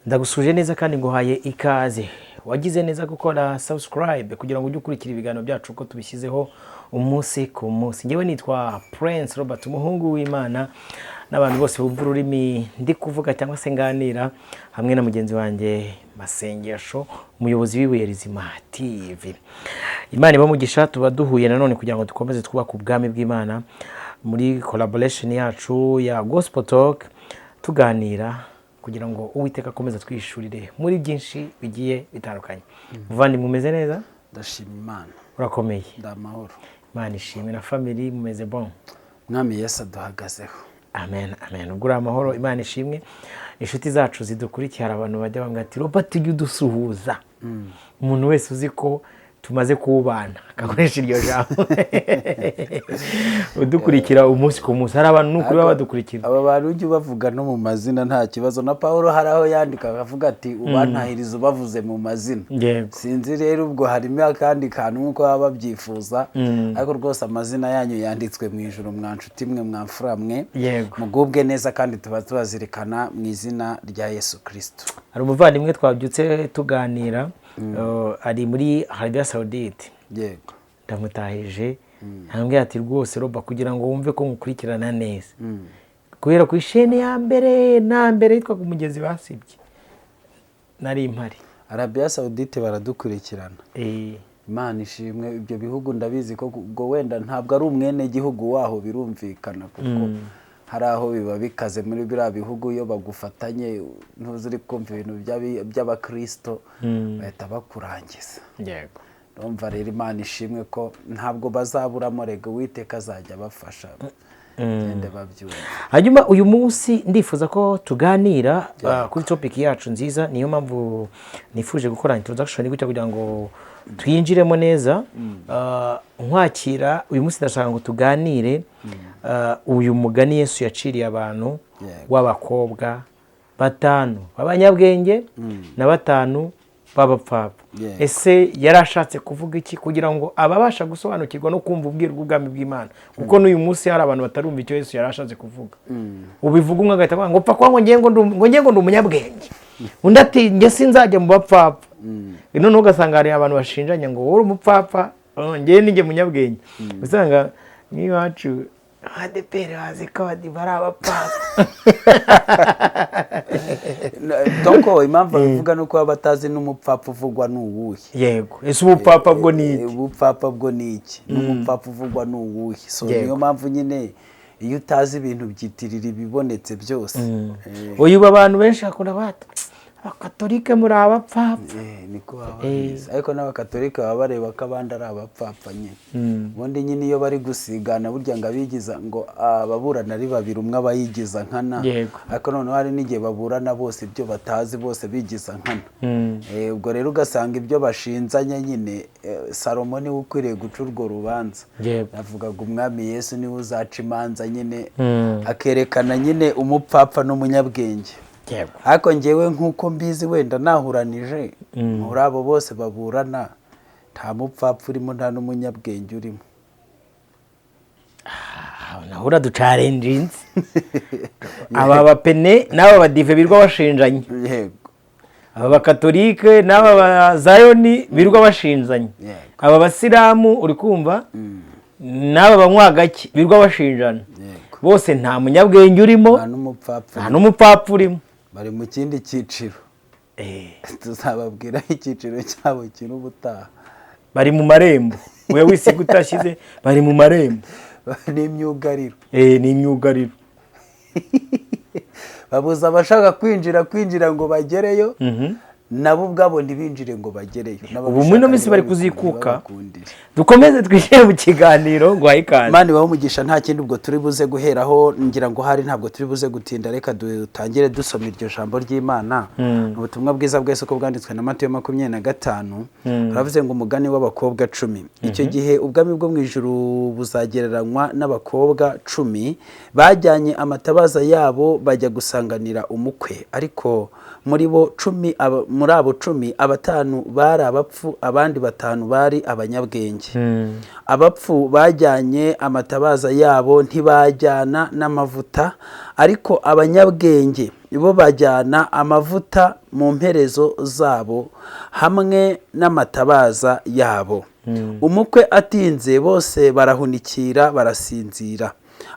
Ndagusuje neza kandi nguhaye ikaze. Wagize neza gukora subscribe kugira ngo ujye ukurikira ibiganiro byacu uko tubishyizeho umunsi ku munsi. Ngewe nitwa Prince Robert, umuhungu w'Imana, n'abantu bose bumva ururimi ndi kuvuga cyangwa se nganira, hamwe na mugenzi wanjye Masengesho, umuyobozi w'Ibuye Rizima TV. Imana ibamugisha, tuba duhuye nanone kugira ngo dukomeze twubaka ubwami bw'Imana muri collaboration yacu ya Gospel Talk, tuganira kugira ngo Uwiteka akomeze twishurire muri byinshi bigiye bitandukanye. Muvandi mumeze neza? Ndashima Imana. Urakomeye? Ndamahoro. Imana ishimwe. Na family mumeze bon? Mwami Yesu aduhagazeho. Amen, amen. Ubwo amahoro, Imana ishimwe. Inshuti zacu zidukurikiye, abantu bajya bambwira ati Robert tujye dusuhuza. Umuntu wese uzi ko tumaze kubana akakoresha iryo jambo. Udukurikira umunsi ku munsi, hari abantu n'ukuri baba badukurikira. Aba bantu ujye bavuga no mu mazina nta kibazo. Na Paulo hari aho yandika akavuga ati ubantahiriza ubavuze mu mazina. Sinzi rero ubwo harimo akandi kantu nk'uko baba babyifuza, ariko rwose amazina yanyu yanditswe mu ijuru, mwa nshuti mwe, mwa mfura mwe, mugubwe neza kandi tuba tubazirikana mu izina rya Yesu Kristo. Hari umuvandimwe twabyutse tuganira, ari muri Arabia Saudite. Yego. Ndamutahije, ntambwe ati rwose Roba kugira ngo wumve ko mukurikirana neza. Kubera ku ishene ya mbere na mbere yitwa ku mugezi basibye. Nari impari. Arabia Saudite baradukurikirana. Imana ishimwe. Ibyo bihugu ndabizi ko ubwo wenda ntabwo ari umwene gihugu waho, birumvikana kuko hari aho biba bikaze muri biriya bihugu iyo bagufatanye ntuziri kumva ibintu by'abakristo bahita bakurangiza. Yego. Ndumva rero Imana ishimwe ko ntabwo bazaburamo, rega Uwiteka azajya abafasha gende babyumva. Hanyuma uyu munsi ndifuza ko tuganira kuri topic yacu nziza, niyo mpamvu nifuje gukora introduction gutya kugira ngo twinjiremo neza. Nkwakira uyu munsi ndashaka ngo tuganire uyu mugani Yesu yaciriye abantu w'abakobwa batanu b'abanyabwenge na batanu b'abapfapfa. Ese yarashatse kuvuga iki kugira ngo ababasha gusobanukirwa no kumva ubwira bw'ubwami bw'Imana? Kuko n'uyu munsi hari abantu batarumva icyo Yesu yarashatse kuvuga. Ubivuga umwe agahita avuga ngo pfa kwa ngo ngiye ngo ndi umunyabwenge, undi ati nge sinzajya mu bapfapfa. Noneho ugasanga hari abantu bashinjanya ngo wowe umupfapfa, ngewe ninjye munyabwenge. Usanga nk'iwacu ADPR hazi ko bari abapfapfa. Donko impamvu bivuga nuko batazi n'umupfapfa uvugwa n'uwuhe. Yego. Ese ubupfapfa bwo ni iki? Ubupfapfa bwo ni iki? N'umupfapfa uvugwa n'uwuhe. So niyo mpamvu nyine iyo utazi ibintu byitirira ibibonetse byose. Uyu abantu benshi akunda bata Abakatolike muri abapfapfa. Niko babizi. Ariko n'abakatolike baba bareba ko abandi ari abapfapfa nyine. Ubundi nyine iyo bari gusigana burya ngo abigiza ngo ababurana ari babiri, umwe abayigiza nkana. Ariko noneho hari n'igihe baburana bose ibyo batazi bose bigiza nkana. Ubwo rero ugasanga ibyo bashinzanya nyine Salomo niwe ukwiriye guca urwo rubanza. Navugaga umwami Yesu niwe uzaca imanza nyine, akerekana nyine umupfapfa n'umunyabwenge. Ariko ngewe nk'uko mbizi wenda nahuranije muri abo bose baburana, nta mupfapfa urimo nta n'umunyabwenge urimo. Nahura ducarenjinze. Aba bapene n'aba badive birwa bashinjanye. Yego. Aba bakatolike n'aba bazayoni birwa bashinjanye. Aba basilamu uri kumva n'aba banywagaki birwa bashinjana. Bose nta munyabwenge urimo, nta n'umupfapfa urimo. Bari mu kindi cyiciro. Tuzababwira icyiciro cyabo kiri ubutaha. Bari mu marembo. Wewe wisiga utashyize bari mu marembo. Ni imyugariro. Ni imyugariro. Babuza abashaka kwinjira ngo bagereyo, nabo ubwabo ntibinjire ngo bagereyo. Ubu muri no minsi bari kuzikuka. Dukomeze twishyire mu kiganiro ngo hayikaze. Mani baho umugisha, nta kindi ubwo turi buze guheraho, ngira ngo hari ntabwo turi buze gutinda, reka dutangire dusoma iryo jambo ry'Imana. Ubutumwa bwiza bwese uko bwanditswe na Matayo 25. Haravuze ngo umugani w'abakobwa 10. Icyo gihe ubwami bwo mu ijuru buzagereranywa n'abakobwa 10 bajyanye amatabaza yabo bajya gusanganira umukwe, ariko muri abo 10 abatanu bari abapfu, abandi batanu bari abanyabwenge. Abapfu bajyanye amatabaza yabo ntibajyana n'amavuta, ariko abanyabwenge bo bajyana amavuta mu mperezo zabo hamwe n'amatabaza yabo. Umukwe atinze bose barahunikira barasinzira,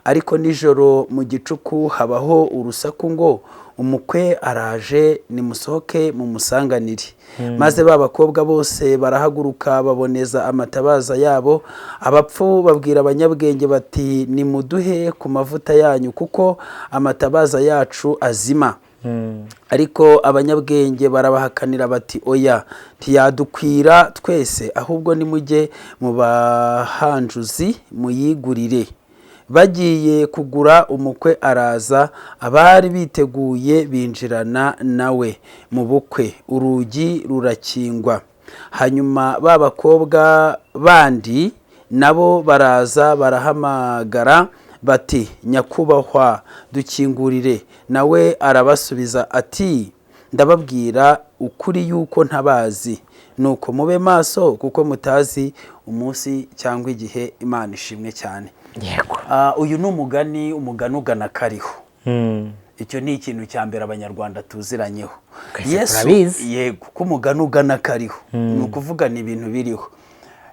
ariko nijoro mu gicuku habaho urusaku ngo umukwe araje, nimusohoke mumusanganire. Maze ba bakobwa bose barahaguruka baboneza amatabaza yabo. Abapfu babwira abanyabwenge bati nimuduhe ku mavuta yanyu kuko amatabaza yacu azima. Ariko abanyabwenge barabahakanira bati oya, ntiyadukwira twese, ahubwo nimujye mu bahanjuzi muyigurire. Bagiye kugura, umukwe araza, abari biteguye binjirana nawe mu bukwe, urugi rurakingwa. Hanyuma ba bakobwa bandi nabo baraza barahamagara bati nyakubahwa dukingurire. Nawe arabasubiza ati ndababwira ukuri yuko ntabazi, nuko mube maso kuko mutazi umunsi cyangwa igihe. Imana ishimwe cyane. Uyu ni umugani ugana kariho. Icyo ni ikintu cya mbere abanyarwanda tuziranyeho. Yesu yego ko umugani ugana kariho, ni ukuvuga ni ibintu biriho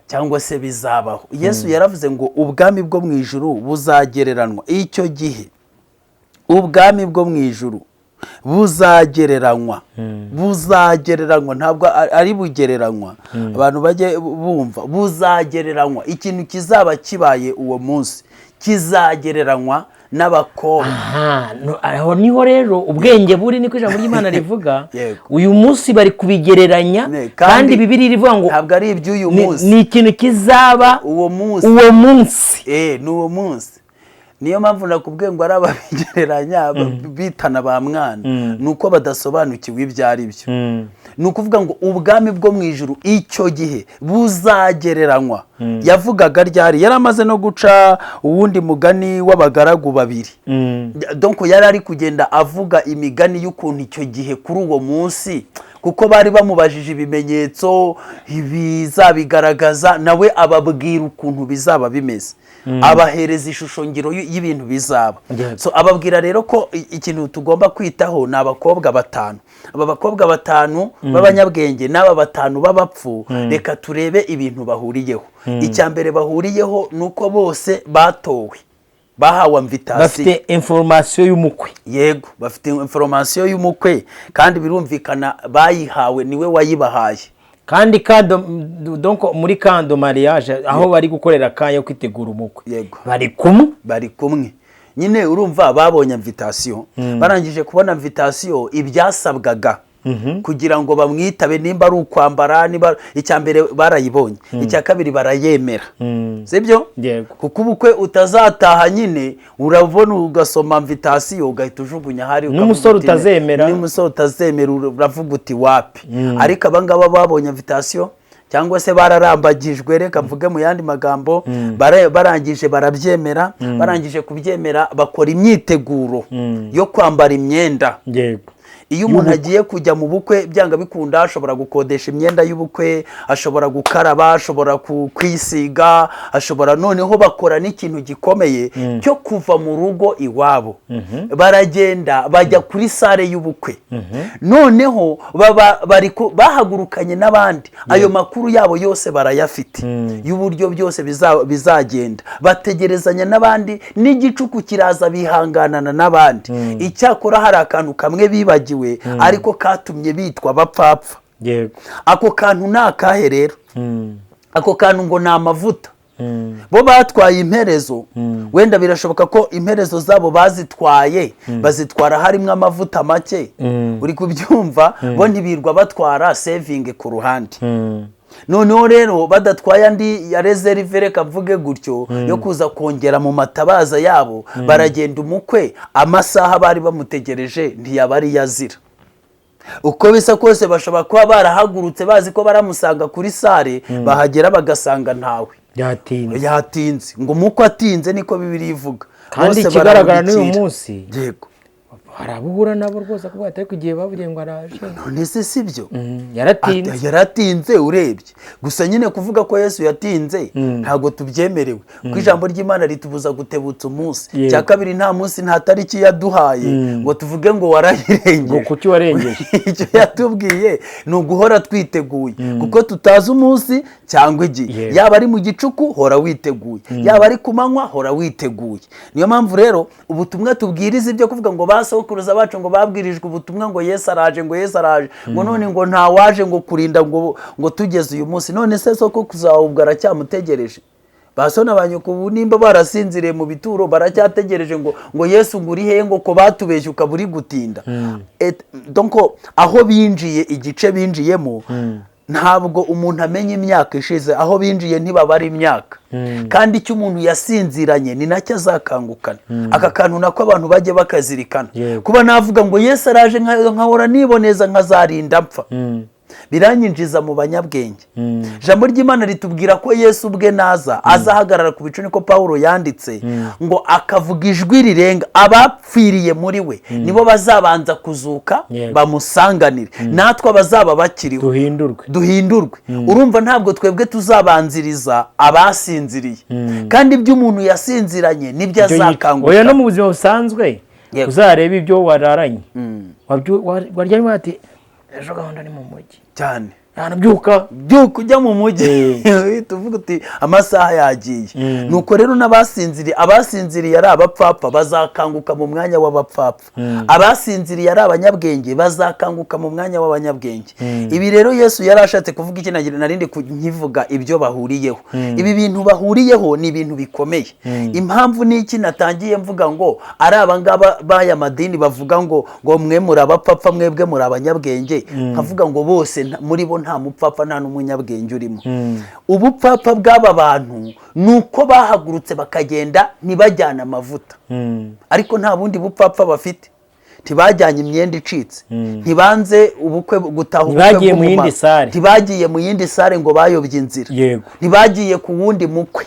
cyangwa se bizabaho. Yesu yaravuze ngo ubwami bwo mu ijuru buzagereranwa. Icyo gihe ubwami bwo mu ijuru buzagereranywa, ntabwo ari bugereranywa. Abantu bajye bumva, buzagereranywa. Ikintu kizaba kibaye uwo munsi kizagereranywa n'abakobwa. Aho niho rero ubwenge buri, niko ijambo ry'Imana rivuga. Uyu munsi bari kubigereranya, kandi Bibiliya ivuga ngo ntabwo ari iby'uyu munsi, ni ikintu kizaba uwo munsi. Ni uwo munsi. Niyo mpamvu nakubwiye ngo ari ababigereranya bitana ba mwana, nuko badasobanukiwe ibyo ari byo. Ni ukuvuga ngo ubwami bwo mu ijuru icyo gihe buzagereranywa. Yavugaga ryari? Yari amaze no guca uwundi mugani w'abagaragu babiri. Donc yari ari kugenda avuga imigani y'ukuntu icyo gihe kuri uwo munsi, kuko bari bamubajije ibimenyetso bizabigaragaza, nawe ababwira ukuntu bizaba bimeze. Abahereza ishusho ngiro y'ibintu bizaba. So ababwira rero ko ikintu tugomba kwitaho ni abakobwa batanu. Aba bakobwa batanu b'abanyabwenge n'aba batanu b'abapfu, reka turebe ibintu bahuriyeho. Icya mbere bahuriyeho nuko bose batowe, bahawe invitation, bafite information y'umukwe. Yego, bafite information y'umukwe, kandi birumvikana bayihawe, niwe wayibahaye. Kandi donc muri kando mariage aho bari gukorera kanya kwitegura umukwe, bari kumwe nyine. Urumva babonye invitation, barangije kubona invitation, ibyasabwaga kugira ngo bamwitabe, nimba ari ukwambara, niba icya mbere barayibonye, icya kabiri barayemera. Sibyo? Kuko ubukwe utazataha nyine, urabona ugasoma invitation ugahita ujugunya hari, n'umusore utazemera uravuga uti wapi. Ariko abangaba babonye invitation cyangwa se bararambagijwe, reka mvuge mu yandi magambo, barangije barabyemera. Barangije kubyemera bakora imyiteguro yo kwambara imyenda. Iyo umuntu agiye kujya mu bukwe byanga bikunda, ashobora gukodesha imyenda y'ubukwe, ashobora gukaraba, ashobora kwisiga, ashobora, noneho bakora n'ikintu gikomeye cyo kuva mu rugo iwabo. Baragenda bajya kuri sale y'ubukwe, noneho bahagurukanye n'abandi. Ayo makuru yabo yose barayafite y'uburyo byose bizagenda. Bategerezanya n'abandi, n'igicuku kiraza bihanganana n'abandi. Icyakora hari akantu kamwe bibagiwe, ariko katumye bitwa bapfapfa. Ako kantu ni akahe rero? Ako kantu ngo ni amavuta. Bo batwaye imperezo, wenda birashoboka ko imperezo zabo bazitwaye, bazitwara harimo amavuta make. Uri kubyumva? Bo ntibirwa batwara saving ku ruhande. Noneho rero badatwaye andi ya reserve, reka mvuge gutyo, yo kuza kongera mu matabaza yabo, baragenda umukwe, amasaha bari bamutegereje ntiyabari yazira. Uko bisa kose bashobora kuba barahagurutse bazi ko baramusanga kuri sale, bahagera bagasanga ntawe, yatinze. Ngo umukwe atinze niko Bibiliya ivuga. Kandi ikigaragara n'uyu munsi, yego, harabuhura nabo rwose kuko atari kugiye bavuye ngo araje none se sibyo yaratinze urebye gusa nyine kuvuga ko Yesu yatinze ntago tubyemerewe ku ijambo ry'Imana ritubuza gutebutsa umunsi cya kabiri nta munsi nta tariki yaduhaye ngo tuvuge ngo warayirengeje ngo kuki warengeje icyo yatubwiye ni uguhora twiteguye kuko tutazi umunsi cyangwa igihe yaba ari mu gicuku hora witeguye yaba ari ku manywa hora witeguye niyo mpamvu rero ubutumwa tubwiriza ibyo kuvuga ngo basokuruza bacu ngo babwirijwe ubutumwa ngo Yesu araje ngo none ngo nta waje ngo kurinda ngo tugeze uyu munsi none se soko kuzawubwa aracyamutegereje basona banyuko nimba barasinziriye mu bituro baracyategereje ngo Yesu nguri he ngo ko batubeshye ukaburi gutinda donc aho binjiye igice binjiyemo ntabwo umuntu amenya imyaka ishize aho binjiye ntibabara imyaka kandi icyo umuntu yasinziranye ni nacyo azakangukana aka kantu nako abantu bajye bakazirikana kuba navuga ngo Yesu araje nkahora niboneza nkazarinda mpfa biranyinjiza mu banyabwenge ijambo ry'Imana ritubwira ko Yesu ubwe naza azahagarara ku bicu niko Pawulo yanditse ngo akavuga ijwi rirenga abapfiriye muri we nibo bazabanza kuzuka bamusanganire natwe abazaba bakiriho duhindurwe urumva ntabwo twebwe tuzabanziriza abasinziriye kandi ibyo umuntu yasinziranye nibyo azakanguka oya no mu buzima busanzwe uzareba ibyo wararanye waryamye ati ejo gahunda ni mu mujyi cyane byuka ujya mu mujyi tuvuga uti amasaha yagiye nuko rero abasinziriye ari abapfapfa bazakanguka mu mwanya w'abapfapfa abasinziriye ari abanyabwenge bazakanguka mu mwanya w'abanyabwenge ibi rero Yesu yari ashatse kuvuga iki narindi nkivuga ibyo bahuriyeho ibi bintu bahuriyeho ni ibintu bikomeye impamvu n'iki natangiye mvuga ngo ari abangaba baya madini bavuga ngo mwe muri abapfapfa mwebwe muri abanyabwenge nkavuga ngo bose muri bo nta mupfapfa nta n'umunyabwenge urimo ubupfapfa bw'aba bantu nuko bahagurutse bakagenda ntibajyana amavuta ariko nta bundi bupfapfa bafite ntibajyanye imyenda icitse ntibanze ubukwe gutaha ubukwe ntibagiye mu yindi sare ngo bayobye inzira ntibagiye ku wundi mukwe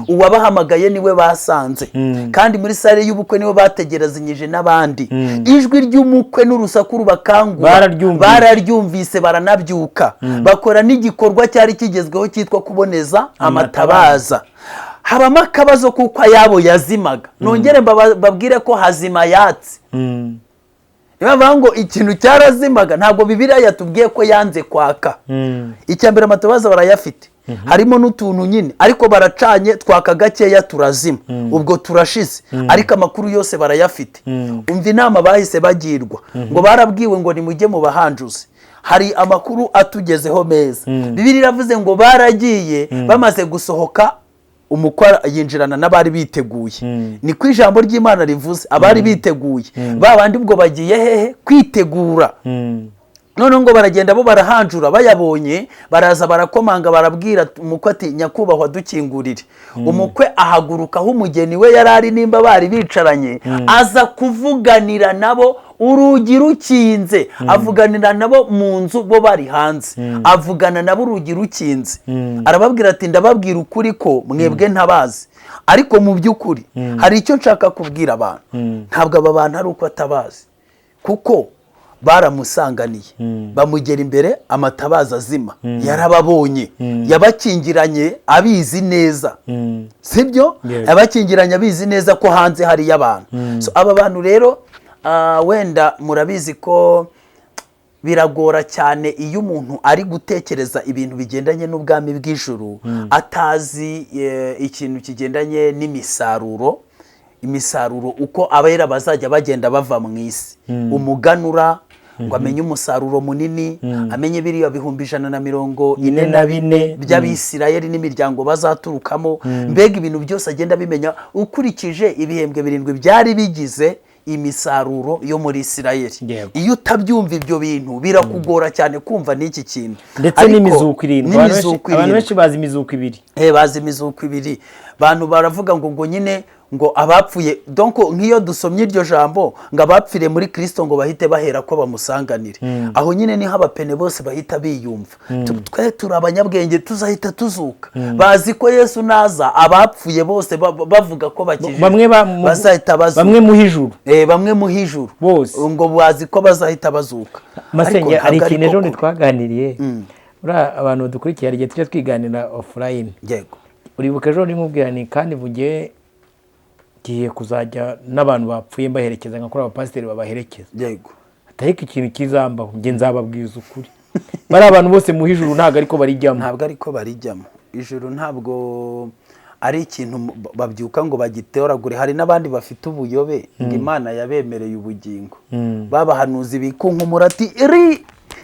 uwabahamagaye niwe basanze kandi muri sare y'ubukwe niwe bategerezanyije n'abandi ijwi ry'umukwe n'urusaku rubakangura bararyumvise baranabyuka bakora n'igikorwa cyari kigezweho cyitwa kuboneza amatabaza habamo akabazo kuko ayabo yazimaga nongere babwire ko hazima yatsi niba ngo ikintu cyarazimaga ntabwo Bibiliya yatubwiye ko yanze kwaka icyambere amatabaza barayafite harimo n'utuntu nyine ariko baracanye twaka gakeya turazima ubwo turashize ariko amakuru yose barayafite umva inama bahise bagirwa ngo barabwiwe ngo nimujye mu bahanjuzi hari amakuru atugezeho meza Bibiliya iravuze ngo baragiye bamaze gusohoka umukora yinjirana n'abari biteguye ni ku ijambo ry'Imana rivuze abari biteguye babandi ubwo bagiye hehe kwitegura none ngo baragenda bo barahanjura bayabonye baraza barakomanga barabwira umukwe ati nyakubahwa dukingurire umukwe ahaguruka aho umugeni we yarari nimba bari bicaranye aza kuvuganira nabo urugi rukinze avuganira nabo mu nzu bo bari hanze avugana nabo urugi rukinze arababwira ati ndababwira ukuri ko mwebwe ntabazi ariko mu by'ukuri hari icyo nshaka kubwira abantu ntabwo aba bantu ari uko atabazi kuko baramusanganiye bamugera imbere amatabaza azima yarababonye yabakingiranye abizi neza sibyo yabakingiranye abizi neza ko hanze hari y'abantu so aba bantu rero wenda murabizi ko biragora cyane iyo umuntu ari gutekereza ibintu bigendanye n'ubwami bw'ijuru atazi ikintu kigendanye imisaruro uko abera bazajya bagenda bava mu isi umuganura ngo amenye umusaruro munini amenye biriya bihumbi 144 by'Abisirayeli n'imiryango bazaturukamo mbega ibintu byose agenda bimenya ukurikije ibihembwe 7 byari bigize imisaruro yo muri Isirayeli iyo utabyumva ibyo bintu birakugora cyane kumva n'iki kintu ndetse n'imizuko 7 abantu benshi bazi imizuko 2 bazi imizuko 2 bantu baravuga ngo nyine ngo abapfuye donc nk'iyo dusomye iryo jambo ngo abapfire muri Kristo ngo bahite bahera ko bamusanganire aho nyine niho abapene bose bahita biyumva twe turi abanyabwenge tuzahita tuzuka bazi ko Yesu naza abapfuye bose bavuga ko bakijije bazahita bazuka bamwe muhijuru bamwe muhijuru bose ngo bazi ko bazahita bazuka. Masenge ari ikintu ejo ntitwaganiriye abantu dukurikiye igihe tujya twiganira offline yego uribuka ejo nimubwira ni kandi vugiye giye kuzajya n'abantu bapfuye baherekeza nka kuri abapasiteri babaherekeza yego atahika ikintu kizambaho nge nzababwiza ukuri bari abantu bose muhijuru ntabwo ariko barijyamo ijuru ntabwo ari ikintu babyuka ngo bagiteoragure. Hari n'abandi bafite ubuyobe ngo Imana yabemereye ubugingo babahanuzi bikunkumura ati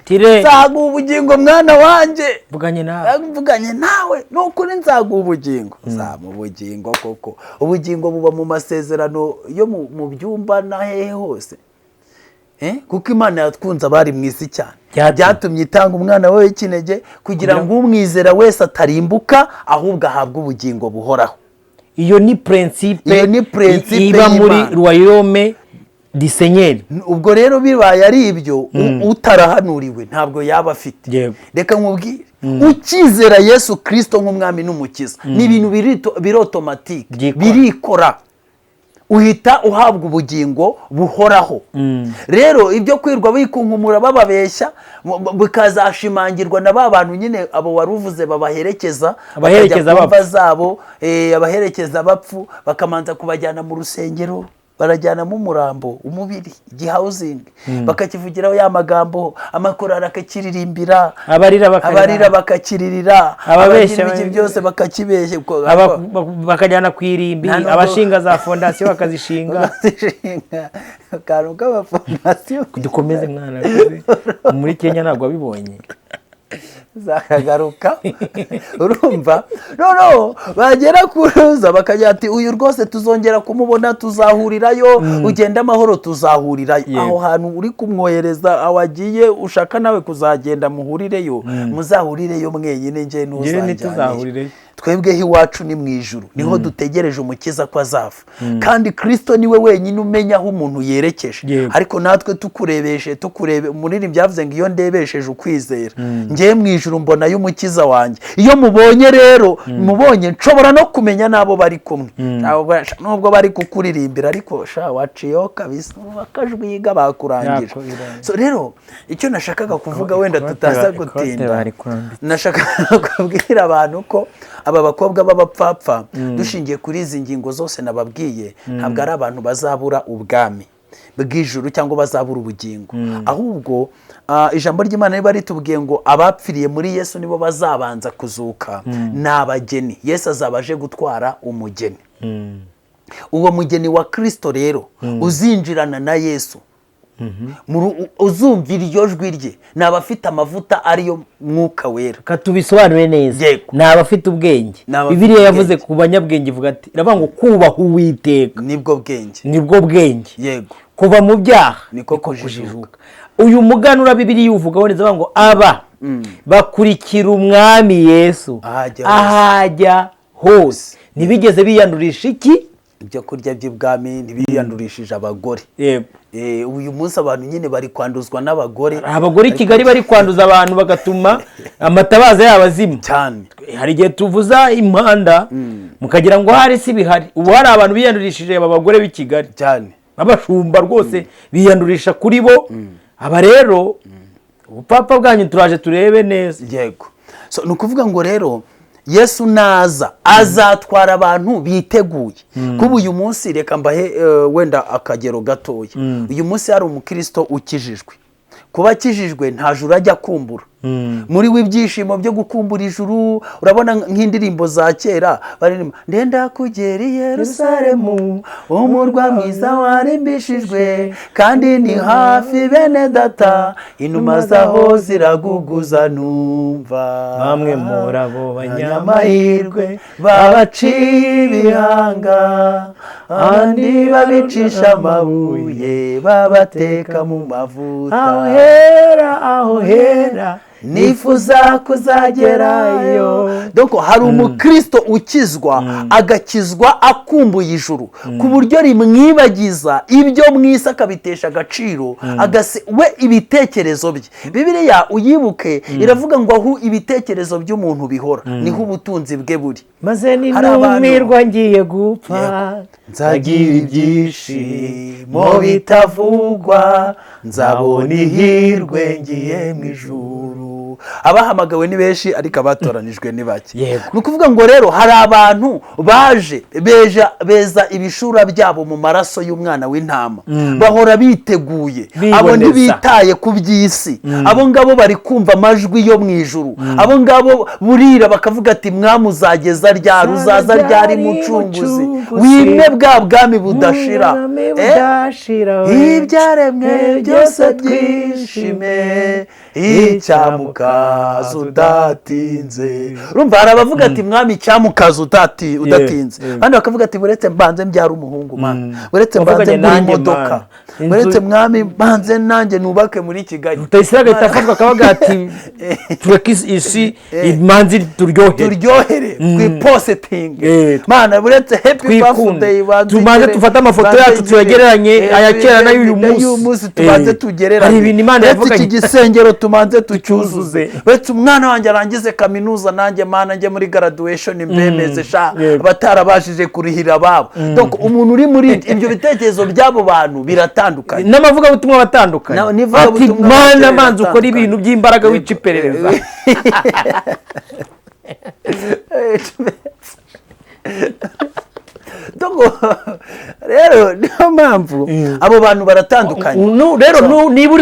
nzaguha ubugingo mwana wanjye mvuganye nawe nukuri nzaguha ubugingo mu bugingo koko ubugingo buba mu masezerano yo mu byumba na hehe hose kuko Imana yatwunze abari mu isi cyane byatumye itanga umwana we w'ikinege kugira ngo umwizera wese atarimbuka ahubwo ahabwe ubugingo buhoraho. Iyo ni principe iba muri royaume di Seigneur. Ubwo rero bibaye ari ibyo utarahanuriwe ntabwo yaba afite. Reka nkubwire ukizera Yesu Kristo nk'umwami n'umukiza ni ibintu biri automatique birikora uhita uhabwa ubugingo buhoraho. Rero ibyo kwirwa bikunkumura bababeshya bikazashimangirwa na bantu nyine abo waruvuze babaherekeza bapfa zabo abaherekeza bapfu bakamanza kubajyana mu rusengero barajyanamo umurambo umubiri housing bakakivugiraho ya magambo amakorara akakiririmbira abarira bakakiririra ababeshya byose bakakibeshye bakajyana ku irimbi abashinga za fondation bakazishinga kantu k'abafondation dukomeze mwana muri Kenya ntabwo abibonye zakagaruka urumva no bagera kuruza bakajya ati uyu rwose tuzongera kumubona tuzahurirayo ugenda amahoro tuzahurirayo aho hantu uri kumwohereza awagiye ushaka nawe kuzagenda muhurireyo muzahurireyo mwenyine nje n'uzanjye twebwe iwacu ni mu ijuru niho dutegereje umukiza ko azava kandi Kristo niwe wenyine umenya aho umuntu yerekeje ariko natwe tukurebe muri byavuze ngo iyo ndebesheje ukwizera ngiye mu ijuru mbona y'umukiza wanjye iyo mubonye rero mubonye nshobora no kumenya nabo bari kumwe nubwo bari kukuririmbira ariko waciyeho kabisa bakajwiga bakurangije. So rero icyo nashakaga kuvuga wenda tutaza gutinda nashakaga kubwira abantu ko aba bakobwa b'abapfapfa dushingiye kuri izi ngingo zose nababwiye ntabwo ari abantu bazabura ubwami bw'ijuru cyangwa bazabura ubugingo ahubwo ijambo ry'Imana riba ritubwiye ngo abapfiriye muri Yesu nibo bazabanza kuzuka n'abageni Yesu azabaje gutwara umugeni. Uwo mugeni wa Kristo rero uzinjirana na Yesu uzumvira iryo jwi rye ni abafite amavuta ariyo mwuka wera. Katubisobanure neza ni abafite ubwenge. Bibiliya yavuze ku banyabwenge ivuga ati iravuga ngo kubaha Uwiteka nibwo bwenge yego kuva mu byaha niko kujijuka. Uyu muganura Bibiliya uvuga neza ngo aba bakurikira umwami Yesu ahajya hose ntibigeze biyandurisha iki ibyo kurya by'ibwami ntibiyandurishije abagore. Uyu munsi abantu nyine bari kwanduzwa n'abagore. Abagore Kigali bari kwanduza abantu bagatuma amatabaza y'abazima cyane. Hari igihe tuvuza impanda mukagira ngo hari si bihari. Ubu hari abantu biyandurishije aba bagore b'i Kigali cyane abashumba rwose biyandurisha kuri bo. Aba rero ubupapa bwanyu turaje turebe neza. Yego. So nukuvuga ngo rero Yesu naza azatwara abantu biteguye. Kuba uyu munsi reka mbahe wenda akagero gatoya. Uyu munsi hari umukristo ukijijwe. Kuba akijijwe nta juru ajya kumbura. Muri w'ibyishimo byo gukumbura ijuru urabona nk'indirimbo za kera baririmba ndenda kugera i Yerusalemu umurwa mwiza warimbishijwe kandi ni hafi bene data inuma zaho ziraguguza numva bamwe muri abo banyamahirwe babaciye ibihanga andi babicisha amabuye babateka mu mavuta aho hera nifuza kuzagerayo. Donc hari umukristo ukizwa agakizwa akumbuye ijuru ku buryo rimwibagiza ibyo mwisi akabitesha agaciro, we ibitekerezo bye. Bibiliya uyibuke iravuga ngo aho ibitekerezo by'umuntu bihora niho ubutunzi bwe buri. Maze ninumirwa ngiye gupfa nzagira ibyishimo bitavugwa, nzabona ihirwe ngiye mu ijuru. Abahamagawe ni benshi ariko abatoranijwe ni bake. Ni ukuvuga ngo rero hari abantu baje beza ibishura byabo mu maraso y'umwana w'intama, bahora biteguye. Abo ntibitaye ku by'isi, abo ngabo bari kumva amajwi yo mu ijuru. Abo ngabo burira bakavuga ati mwamuzageza ryari, uzaza ryari mucunguzi, wimwe bwa bwami budashira, ibyaremwe byose byishime, icyamukaza udatinze. Urumva hari abavuga ati mwami icyamukaza udatinze, abandi bakavuga ati buretse mbanze mbyara umuhungu mana, buretse mbanze muri imodoka, buretse mwami mbanze nanjye nubake muri Kigali. Utayisira agahita afatwa akavuga ati tureke isi imanzi turyohere twipositinge mana, buretse happy birthday tumaze tufata amafoto yacu tuyegereranye aya kera na y'uyu munsi tubanze tugereranye. Hari ibintu Imana yavuga iki gisengero tumanze tucyuzuze, buretse umwana wanjye arangize kaminuza nanjye mana njye muri graduation mbemeze sha batarabashije kurihira ababo. Donc umuntu uri muri ibyo bitekerezo by'abo bantu biratandukanye, n'amavuga butumwa batandukanye. Ati mana manzi ukora ibintu by'imbaraga wica iperereza. Rero niyo mpamvu abo bantu baratandukanye. Rero niba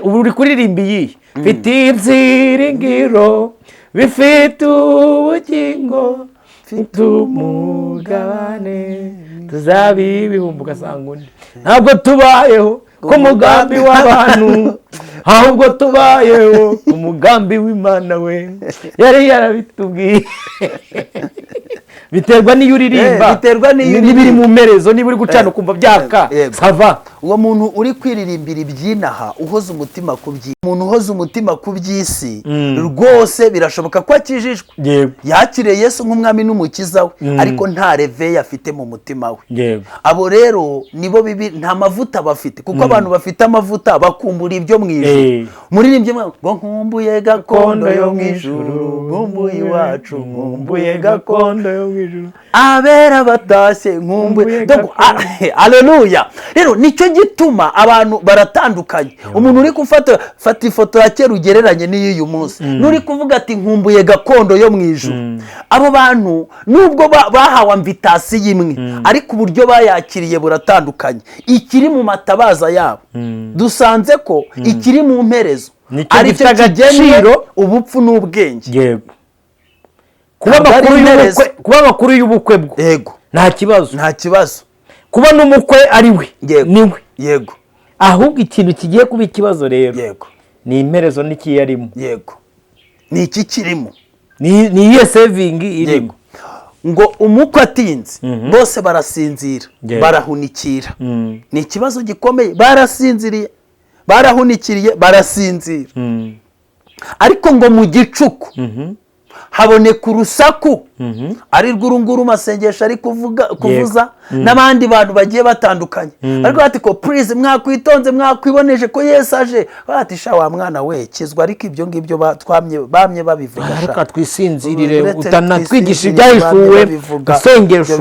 uri kuririmba iyi mfite ibyiringiro bifite ubugingo, mfite umugabane tuzabibihumbi, ugasanga undi ntabwo tubayeho ku mugambi w'abantu, ahubwo tubayeho ku mugambi w'Imana we yari yarabitubwiye. Biterwa n'iyo uririmba, n'ibiri mu mperezo, niba uri gucana ukumva byaka sava. Uwo muntu uri kwiririmbira ibyinaha uhoza umutima ku by'isi, umuntu uhoza umutima ku by'isi rwose birashoboka ko akijijwe, yakiriye Yesu nk'umwami n'umukiza we, ariko nta reveil afite mu mutima we. Abo rero nibo bibi, nta mavuta bafite, kuko abantu bafite amavuta bakumbura ibyo mu ijuru. Muririmbye ngo nkumbuye gakondo yo mu ijuru, nkumbuye iwacu, nkumbuye gakondo yo mu ijuru, abera batashye nkumbuye. Haleluya. Rero nicyo gituma abantu baratandukanye. Umuntu uri gufata ifoto ya kera ugereranye n'iy'uyu munsi, nuri kuvuga ati nkumbuye gakondo yo mu ijuru. Abo bantu nubwo bahawe invitation imwe, ariko uburyo bayakiriye buratandukanye. Ikiri mu matabaza yabo dusanze ko ikiri mu mperezo ari cyo agaciro, ubupfu n'ubwenge. Kuba amakuru y'ubukwe bwo nta kibazo, kuba n'umukwe ari we niwe. Yego. Ahubwo ikintu kigiye kuba ikibazo rero ni imperezo n'ikiyarimo. Yego. Ni iki kirimo, ni iye saving irimo. Ngo umukwe atinze bose barasinzira, barahunikira. Ni ikibazo gikomeye, barasinziriye, barahunikiriye, barasinzira. Ariko ngo mu gicuku haboneka urusaku, ari rw'urunguru masengesho ari kuvuza, n'abandi bantu bagiye batandukanye. Ariko ati ko please mwakwitonze, mwakwiboneje ko Yesu aje. Bati sha wa mwana we kizwa, ariko ibyo ngibyo bamye babivuga sha. Ariko twisinzirire, utanatwigisha ibyahishuwe isengesho,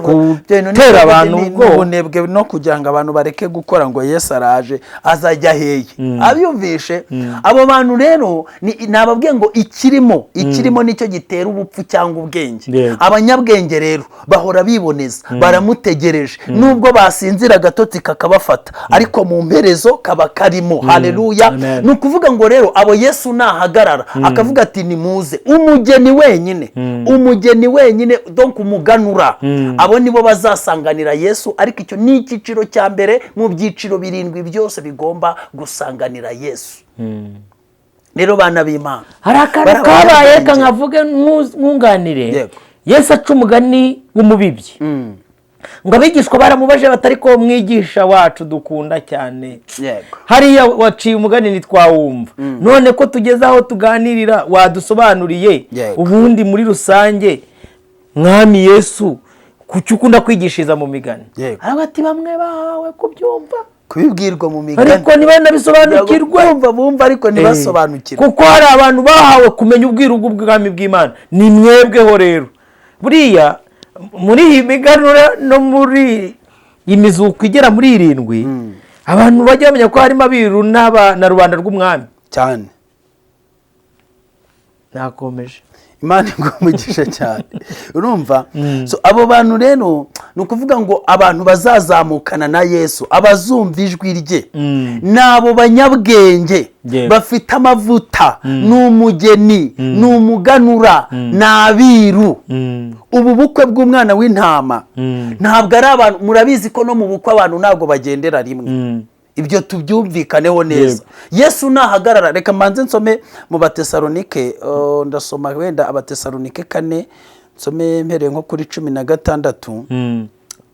gutera abantu ubunebwe no kugira ngo abantu bareke gukora ngo Yesu araje azajya heye. Abyumvishe abo bantu rero nababwiye ngo ikirimo nicyo gitera ubupfu cyangwa ubwenge. Abanyabwenge rero bahora biboneza, baramutegereje, nubwo basinzira agatotsi kakabafata, ariko mu mperezo kaba karimo. Haleluya. Ni ukuvuga ngo rero abo Yesu nahagarara akavuga ati nimuze, umugeni wenyine donc umuganura, abo nibo bazasanganira Yesu. Ariko icyo ni icyiciro cya mbere mu byiciro 7 byose bigomba gusanganira Yesu. Rero bana b'Imana, hari akantu kabaye kankavuge mwunganire. Yesu aca umugani w'umubibyi, ngo abigishwa baramubaje batari ko mwigisha wacu dukunda cyane yego hariya waciye umugani ntitwawumva none ko tugeze aho tuganirira wadusobanuriye ubundi muri rusange mwami Yesu kuki ukunda kwigishiriza mu migani ati bamwe bahawe kubyumva kubibwirwa mu migani ariko niba nabisobanukirwe bumva ariko ntibasobanukirwe kuko hari abantu bahawe kumenya ubwiru bw'ubwami bw'Imana ni mwebweho rero buriya muri iyi miganura no muri imizuko igera muri 7 abantu bajya bamenya ko harimo abiru na rubanda rw'umwami cyane nakomeje Imana igumugisha cyane urumva so abo bantu rero nukuvuga ngo abantu bazazamukana na Yesu abazumva ijwi rye nabo banyabwenge bafite amavuta n'umugeni n'umuganura n'abiru ubu bukwe bw'umwana w'intama ntabwo ari abantu murabizi ko no mu bukwe abantu ntabwo bagendera rimwe ibyo tubyumvikaneho neza Yesu nahagarara reka manze nsome mu Batesalonike ndasoma wenda Abatesalonike 4 nsome mpere nko kuri 16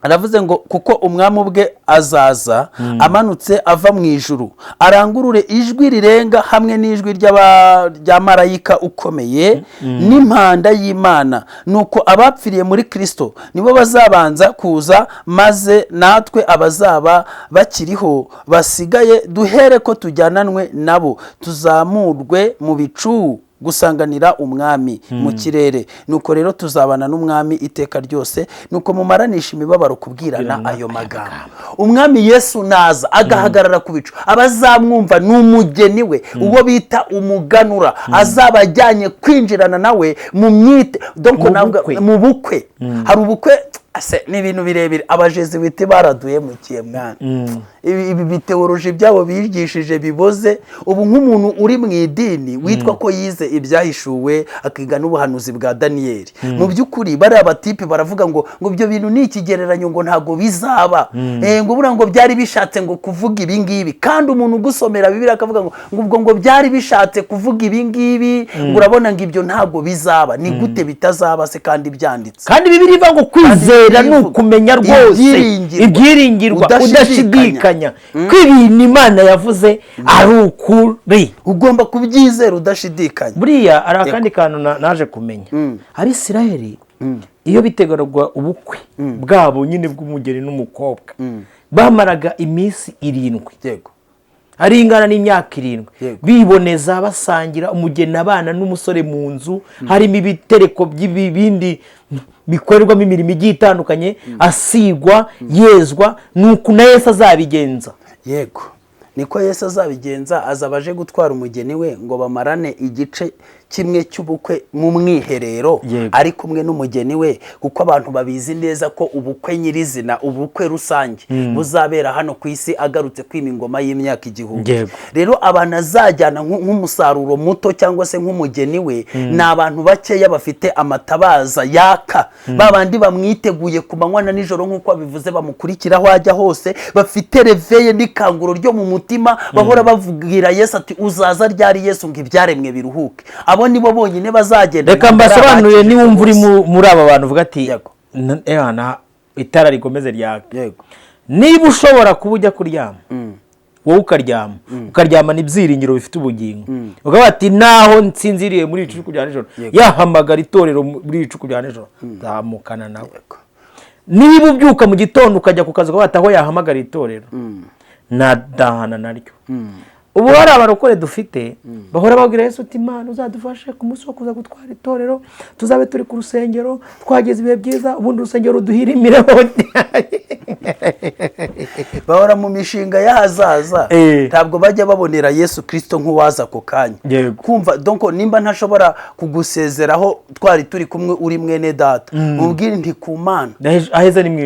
aravuze ngo kuko umwami ubwe azaza amanutse ava mu ijuru arangurure ijwi rirenga hamwe n'ijwi rya marayika ukomeye n'impanda y'Imana nuko abapfiriye muri Kristo nibo bazabanza kuza maze natwe abazaba bakiriho basigaye duhere ko tujyananwe nabo tuzamurwe mu bicu gusanganira umwami mu kirere nuko rero tuzabana n'umwami iteka ryose nuko mumaranisha imibabaro kubwirana ayo magambo umwami Yesu naza agahagarara ku bicu abazamwumva n'umugeni we uwo bita umuganura azabajyanye kwinjirana nawe mu myite donc mu bukwe hari ubukwe ni ibintu birebire abajesuite baraduye mu kiyemwana ibi biteoloji byabo bigishije biboze ubu nk'umuntu uri mu idini witwa ko yize ibyahishuwe akiga n'ubuhanuzi bwa Daniyeli mu byukuri bari abatipe baravuga ngo ibyo bintu ni ikigereranyo ngo ntago bizaba ngo bura ngo byari bishatse ngo kuvuga ibi ngibi kandi umuntu ugusomera Bibiliya akavuga ngo ubwo ngo byari bishatse kuvuga ibi ngibi ngo urabona ngo ibyo ntago bizaba ni gute bitazaba se kandi byanditse kandi Bibiliya ivuga ngo kwizera nukumenya rwose ibyiringirwa udashidikanya ko ibintu Imana yavuze ari ukuri ugomba kubyizera udashidikanya buriya ari akandi kantu naje kumenya Abisirayeli iyo bitegurwa ubukwe bwabo nyine bw'umugeni n'umukobwa bamaraga iminsi 7 yego ari ingana n'imyaka 7 biboneza basangira umugeni abana n'umusore mu nzu harimo ibitereko by'ibindi bikorerwamo imirimo igiye itandukanye asigwa yezwa nuko na Yesu azabigenza yego niko Yesu azabigenza azabaje gutwara umugeni we ngo bamarane igice kimwe cy'ubukwe mu mwiherero ari kumwe n'umugeni we kuko abantu babizi neza ko ubukwe nyirizina ubukwe rusange buzabera hano ku isi agarutse kwima ingoma y'imyaka 1000 rero abantu azajyana nk'umusaruro muto cyangwa se nk'umugeni we na abantu bakeya bafite amatabaza yaka babandi bamwiteguye ku manywa na nijoro nk'uko bivuze bamukurikiraho ajya hose bafite reveye n'ikanguro ryo mu mutima bahora bavugira Yesu ati uzaza ryari Yesu ngo ibyaremwe biruhuke abo nibo bonyine bazagenda reka mbasobanuye ni wumva uri muri aba bantu uvuga ati itara rikomeze ryaka niba ushobora kuba ujya kuryama wowe ukaryama n'ibyiringiro bifite ubugingo ukavuga ati naho nsinziriye muri icuku rya nijoro yahamagara itorero muri icuku rya nijoro zamukana nawe niba ubyuka mu gitondo ukajya ku kazi ukavuga aho yahamagara itorero nadahana naryo ubu hari abarokore dufite bahora babwira Yesu ati Imana uzadufashe ku munsi wo kuza gutwara itorero tuzabe turi ku rusengero twageze ibihe byiza ubundi urusengero duhirimireho bahora mu mishinga y'ahazaza ntabwo bajya babonera Yesu Kristo nk'uwaza ku kanya kumva donc nimba ntashobora kugusezeraho twari turi kumwe uri mwene data mubwire nti ku Mana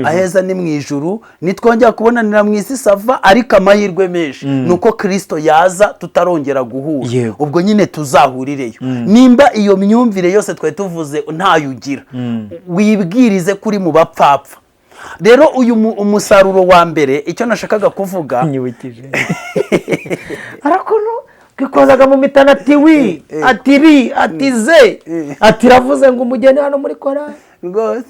aheza ni mu ijuru nitwongera kubonanira mu isi sava ariko amahirwe menshi nuko Kristo yaza tutarongera guhura ubwo nyine tuzahurireyo nimba iyo myumvire yose twari tuvuze ntayugira wibwirize kuri mu bapfapfa rero uyu umusaruro wa mbere icyo nashakaga kuvuga nyibukije arakono kwikozaga mu mitana ati wi ati ri ati ze ati ravuze ngo umugeni hano muri korali rwose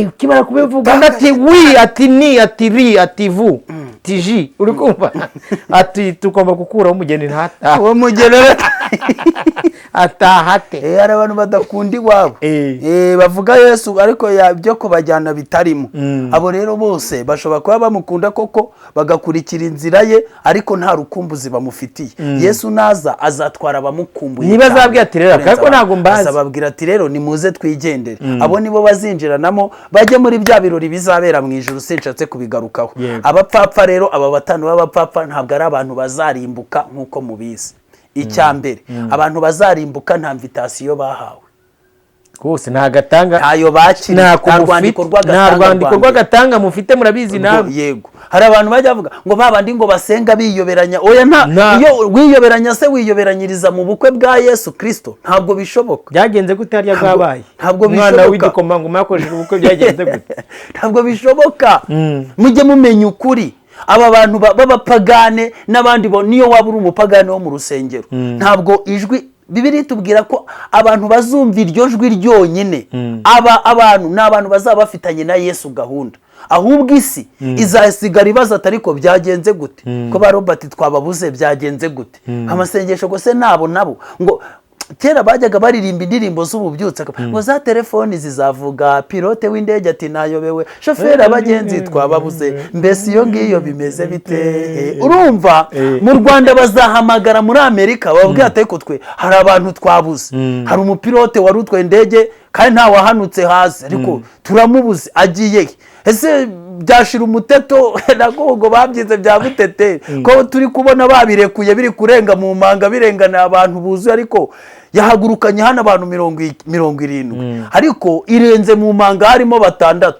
ukimara kubivuga ati wi ati ni ati ri ati vu tiji uri kumva ati tugomba gukuraho umugeni ntataha uwo mugeni atahate hari abantu badakunda iwabo bavuga Yesu ariko byo kubajyana bitarimo abo rero bose bashobora kuba bamukunda koko bagakurikira inzira ye ariko nta rukumbuzi bamufitiye. Yesu naza azatwara abamukumbuye niba azabwira ati rero ariko ntago mbazi azababwira ati rero nimuze twigendere abo nibo bazinjiranamo bajye muri bya birori bizabera mu ijuru sinshatse kubigarukaho. Abapfapfa rero aba batanu b'abapfapfa ntabwo ari abantu bazarimbuka nkuko mubizi. Icyambere abantu bazarimbuka nta invitation bahawe rwose ntagatanga ntayo bakira nta rwandiko rw'agatanga mufite murabizi nawe. Yego hari abantu bajya bavuga ngo babandi ngo basenga biyoberanya oya iyo wiyoberanya se wiyoberanyiriza mu bukwe bwa Yesu Kristo ntabwo bishoboka. Byagenze gute harya bwabaye ntabwo bishoboka. Mwana w'igikomangoma yakoresheje ubukwe byagenze gute ntabwo bishoboka. Mujye mumenya ukuri aba bantu b'abapagane n'abandi niyo waba uri umupagane wo mu rusengero ntabwo ijwi Bibiliya itubwira ko abantu bazumva iryo jwi ryonyine abantu n'abantu bazaba bafitanye na Yesu gahunda ahubwo isi izasigara ibaza atariko byagenze gute ko ba Robert twababuze byagenze gute amasengesho gose nabo ngo kera bajyaga baririmba indirimbo z'ububyutse ngo za telefoni zizavuga pilote w'indege ati nayobewe shoferi abagenzi twababuze mbese iyo ngiyo bimeze bite. Urumva mu Rwanda bazahamagara muri Amerika babwira ati ko twe hari abantu twabuze hari umupilote wari utwaye indege kandi nta wahanutse hasi ariko turamubuze agiye ese byashira umuteto nagogo babyize bya butete ko turi kubona babirekuye biri kurenga mu manga birengana abantu buzuye ariko yahagurukanye hano abantu 70 ariko irenze mu manga harimo 6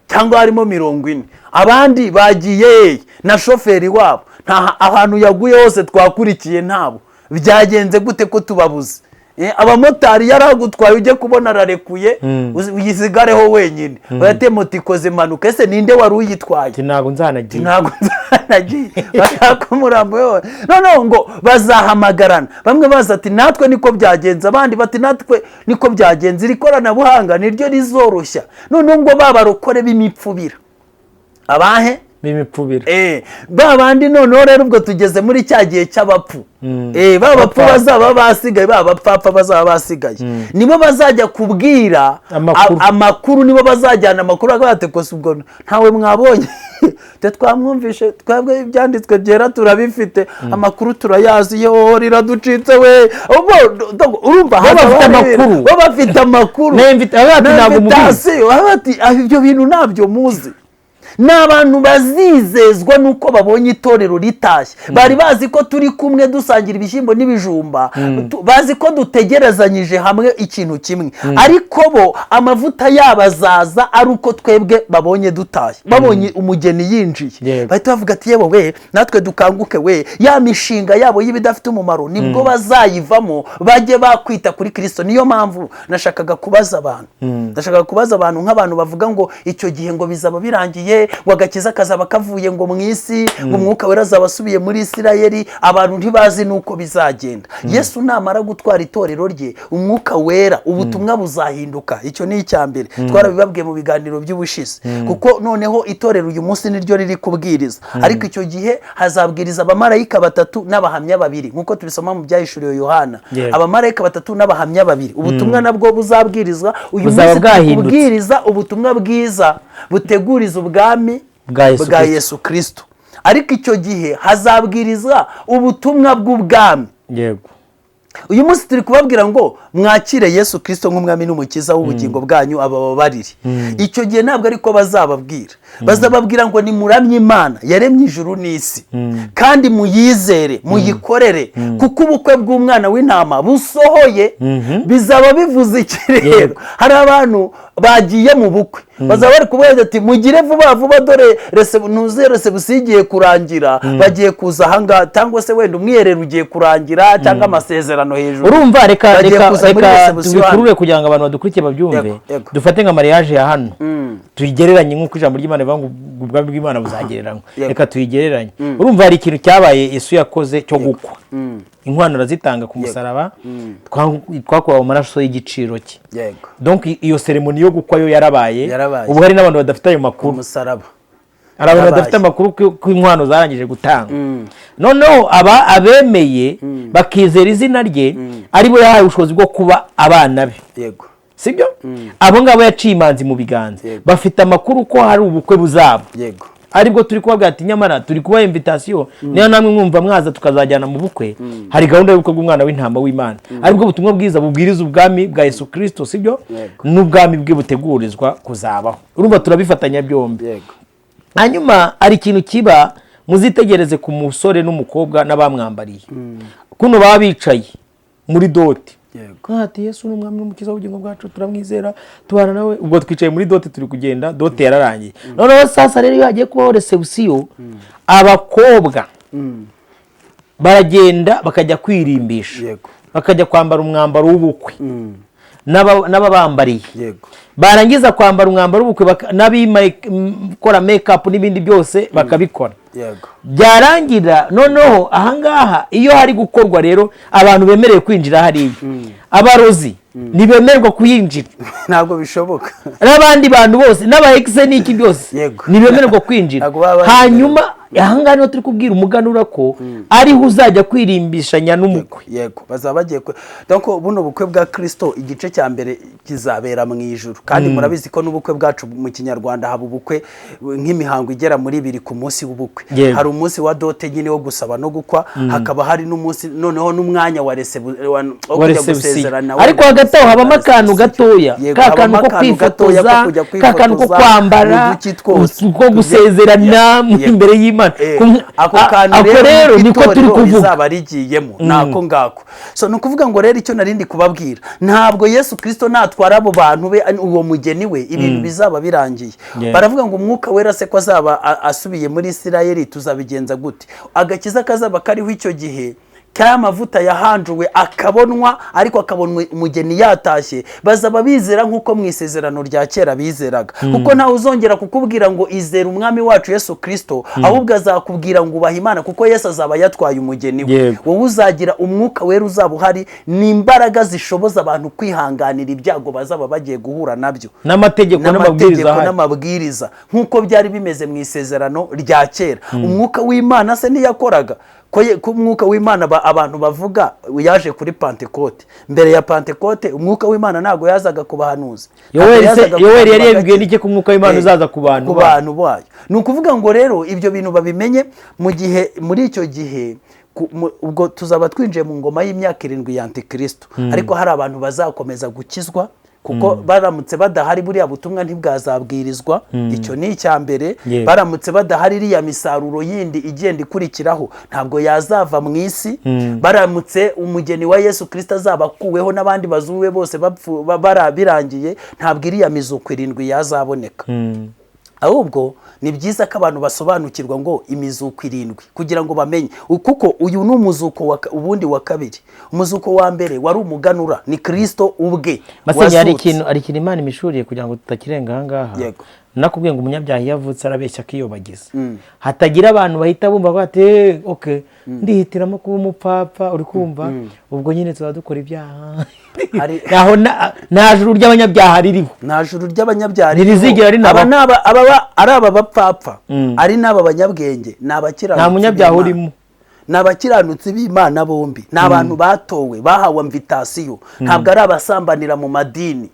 cyangwa harimo 40 abandi bagiye na shoferi wabo nta ahantu yaguye hose twakurikiye ntabo byagenze gute ko tubabuze. Abamotari yaragutwaye ujye kubona ararekuye uyisigareho wenyine bayate motikoze manuka ese ninde wari uyitwaye ntago nzanagiye batakumuramba yo no ngo bazahamagarana bamwe baza ati natwe niko byagenze abandi bati natwe niko byagenze irikorana buhanga niryo rizoroshya none ngo babarokore b'imipfubira abahe b'imipfubira babandi none rero ubwo tugeze muri cyagiye cy'abapfu babapfu bazaba basigaye babapfapfa bazaba basigaye nibo bazajya kubwira amakuru nibo bazajyana amakuru agate ko subwo ntawe mwabonye twamwumvishe twabwe ibyanditswe byera turabifite amakuru turayazi yo riraducitse we urumva bafite amakuru abati ibyo bintu nabyo muzi n'abantu bazizezwa nuko babonye itorero ritashye bari bazi ko turi kumwe dusangira ibishyimbo n'ibijumba bazi ko dutegerezanyije hamwe ikintu kimwe ariko bo amavuta yabazaza ari uko twebwe babonye dutashye babonye umugeni yinjiye bahita bavuga ati yewe we natwe dukanguke we ya mishinga yabo y'ibidafite umumaro nibwo bazayivamo bajye bakwita kuri Kristo. Niyo mpamvu nashakaga kubaza abantu nk'abantu bavuga ngo icyo gihe ngo bizaba birangiye ngo agakiza kazaba kavuye ngo mu isi ngo umwuka wera azabasubiye muri Isirayeli abantu ntibazi nuko bizagenda. Yesu namara gutwara itorero rye umwuka wera ubutumwa buzahinduka. Icyo ni icyambere twarabibabwiye mu biganiro by'ubushize kuko noneho itorero uyu munsi niryo riri kubwiriza ariko icyo gihe hazabwiriza abamarayika 3 n'abahamya 2 nkuko tubisoma mu byahishuriwe Yohana. Abamarayika 3 n'abahamya 2 ubutumwa nabwo buzabwirizwa uyu munsi kubwiriza ubutumwa bwiza buteguriza ubwami bwa Yesu Kristo ariko icyo gihe hazabwirizwa ubutumwa bw'ubwami. Yego uyu munsi turi kubabwira ngo mwakire Yesu Kristo nk'umwami n'umukiza w'ubugingo bwanyu abababarire. Icyo gihe ntabwo ariko bazababwira bazababwira ngo ni muramye Imana yaremye ijuru n'isi kandi muyizere muyikorere kuko ubukwe bw'umwana w'intama busohoye. Bizaba bivuze iki rero? Hari abantu bagiye mu bukwe bazaba bari kubwira ati mugire vuba dore busigiye kurangira bagiye kuza hanga cyangwa se wenda umwiherero ugiye kurangira cyangwa amasezerano hejuru. Urumva reka tubikurure kugira ngo abantu badukurikiye babyumve. Dufate nka mariage ya hano tuyigereranye nk'uko ijambo ry'Imana rivuga ngo ubwami bw'Imana buzagereranywa. Reka tuyigereranye. Urumva hari ikintu cyabaye Yesu yakoze cyo gukwa inkwano arazitanga ku musaraba twakubaye mu maraso y'igiciro cye. Donc iyo seremoni yo gukwa yo yarabaye. Ubu hari n'abantu badafite ayo makuru. Umusaraba hari abantu badafite amakuru ko inkwano zarangije gutanga. Noneho abemeye bakizera izina rye aribo yahaye ubushobozi bwo kuba abana be. Yego. Sibyo? Abo ngabo yaciye imanzi mu biganza. Bafite amakuru ko hari ubukwe buzaba. Yego. Aribwo turi kubabwira ati nyamara turi kuba invitation niyo namwe mwumva mwaza tukazajyana mu bukwe. Hari gahunda y'ubukwe bw'umwana w'intama w'Imana. Aribwo butumwa bwiza bubwiriza ubwami bwa Yesu Kristo, sibyo? N'ubwami bwe butegurizwa kuzabaho. Urumva turabifatanya byombi. Hanyuma ari ikintu kiba muzitegereze ku musore n'umukobwa n'abamwambariye. Kuno baba bicaye muri dote. Ati Yesu n'umwami n'umukiza w'ubugingo bwacu turamwizera tubana nawe. Ubwo twicaye muri dote turi kugenda, dote yararangiye. Noneho sasa rero iyo hagiye kubaho reception, abakobwa baragenda bakajya kwirimbisha, bakajya kwambara umwambaro w'ubukwe n'ababambariye. Barangiza kwambara umwambaro w'ubukwe n'abikora make-up n'ibindi byose bakabikora. Byarangira noneho ahangaha iyo hari gukorwa rero abantu bemereye kwinjira hariya. Abarozi nibemerwa kuyinjira. Ntabwo bishoboka. N'abandi bantu bose n'abaexe n'iki byose nibemerwa kwinjira. Hanyuma ahangaha niho turi kubwira umuganura ko ariho uzajya kwirimbishanya n'umukwe. Yego bazaba bagiye donc buno bukwe bwa Kristo igice cya mbere kizabera mu ijuru. Kandi murabizi ko n'ubukwe bwacu mu Kinyarwanda haba ubukwe nk'imihango igera muri 2 ku munsi w'ubukwe. Hari umunsi wa dote nyine wo gusaba no gukwa, hakaba hari n'umunsi noneho n'umwanya wa reception. Ariko hagati aho habamo akantu gatoya, kakantu ko kwifotoza, kakantu ko kwambara, ko gusezerana imbere y'Imana. Ako kantu rero niko turi kuvuga izaba rigiyemo nako ngako. So nukuvuga ngo rero icyo narindi kubabwira, ntabwo Yesu Kristo natwara abo bantu be uwo mugeni we ibintu bizaba birangiye. Baravuga ngo umwuka wera se ko azaba asubiye muri Isirayeli tuzabigenza gute? Agakiza kazaba kariho icyo gihe kaya mavuta yahanjuwe akabonwa, ariko akabonwe umugeni yatashye. Bazaba bizera nkuko mu isezerano rya kera bizeraga. Kuko ntawe uzongera kukubwira ngo izera umwami wacu Yesu Kristo, ahubwo azakubwira ngo ubaha Imana kuko Yesu azaba yatwaye umugeni we. Wowe uzagira umwuka wera uzaba uhari, ni imbaraga zishoboza abantu kwihanganira ibyago bazaba bagiye guhura nabyo. N'amategeko n'amabwiriza nkuko byari bimeze mu isezerano rya kera. Umwuka w'Imana se ntiyakoraga ko umwuka w'Imana abantu bavuga yaje kuri Pentecote. Mbere ya Pentecote umwuka w'Imana ntago yazaga kubahanuza. Yoweri yari yabibwiye n'iki ko umwuka w'Imana uzaza ku bantu bayo. Ni ukuvuga ngo rero ibyo bintu babimenye mu gihe muri icyo gihe ubwo tuzaba twinjiye mu ngoma y'imyaka 7 ya Antikristo. Ariko hari abantu bazakomeza gukizwa kuko baramutse badahari buriya butumwa ntibwazabwirizwa. Icyo ni icyambere. Baramutse badahari iriya misaruro yindi igenda ikurikiraho ntabwo yazava mu isi. Baramutse umugeni wa Yesu Kristo azabakuweho n'abandi bazuwe bose barabirangiye, ntabwo iriya mizuko 7 yazaboneka. Ahubwo ni byiza ko abantu basobanukirwa ngo imizuko 7 kugira ngo bamenye, kuko uyu ni umuzuko ubundi wa kabiri. Umuzuko wa mbere wari umuganura, ni Kristo ubwe. Base ari ikintu Imana imishuriye kugira ngo tutakirenga ahangaha. Nakubwiye ngo umunyabyaha yavutse arabeshya kiyobagiza. Hatagira abantu bahita bumva bate okay ndihitiramo kuba umupapa, uri kumva ubwo nyine tuzadukora ibyaha. Aho nta juru ry'abanyabyaha ririho. Nta juru ry'abanyabyaha rizigera rinaba. Aba bapapa ari n'aba banyabwenge, n'abakiranutsi. Nta munyabyaha urimo. N'abakiranutsi b'Imana bombi. N'abantu batowe bahawe invitation. Ntabwo ari abasambanira mu madini.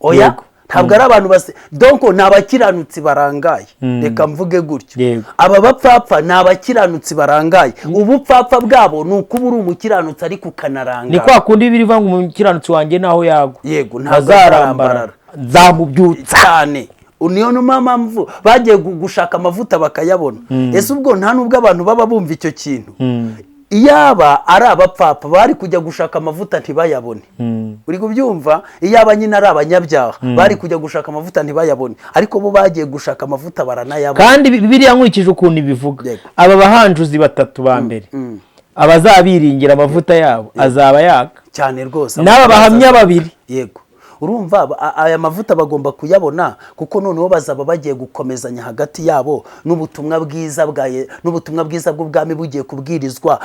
Oya. Ntabwo ari abantu donc n'abakiranutsi barangaye. Reka mvuge gutyo. Aba bapfapfa n'abakiranutsi barangaye. Ubupfapfa bwabo ni ukubura umukiranutsi ariko kanaranga. Ni kwa kundi biriva ngo umukiranutsi wanjye naho yago. Yego ntazarambara. Zamubyutsa cyane. Uniyo mpamvu bagiye gushaka amavuta bakayabona. Ese ubwo nta nubwo abantu baba bumva icyo kintu. Iyaba ari abapfapfa bari kujya gushaka amavuta ntibayabone. Uri kubyumva? Iyaba nyine ari abanyabyaha bari kujya gushaka amavuta ntibayabone, ariko bo bagiye gushaka amavuta baranayabona. Kandi Bibiliya nkurikije ukuntu ibivuga, aba bahanjuzi batatu ba mbere abazabiringira amavuta yabo azaba yaka cyane rwose. N'aba bahamya babiri. Yego. urumva aya mavuta bagomba kuyabona kuko noneho bazaba bagiye gukomezanya hagati yabo n'ubutumwa bwiza bw'ubwami bugiye kubwirizwa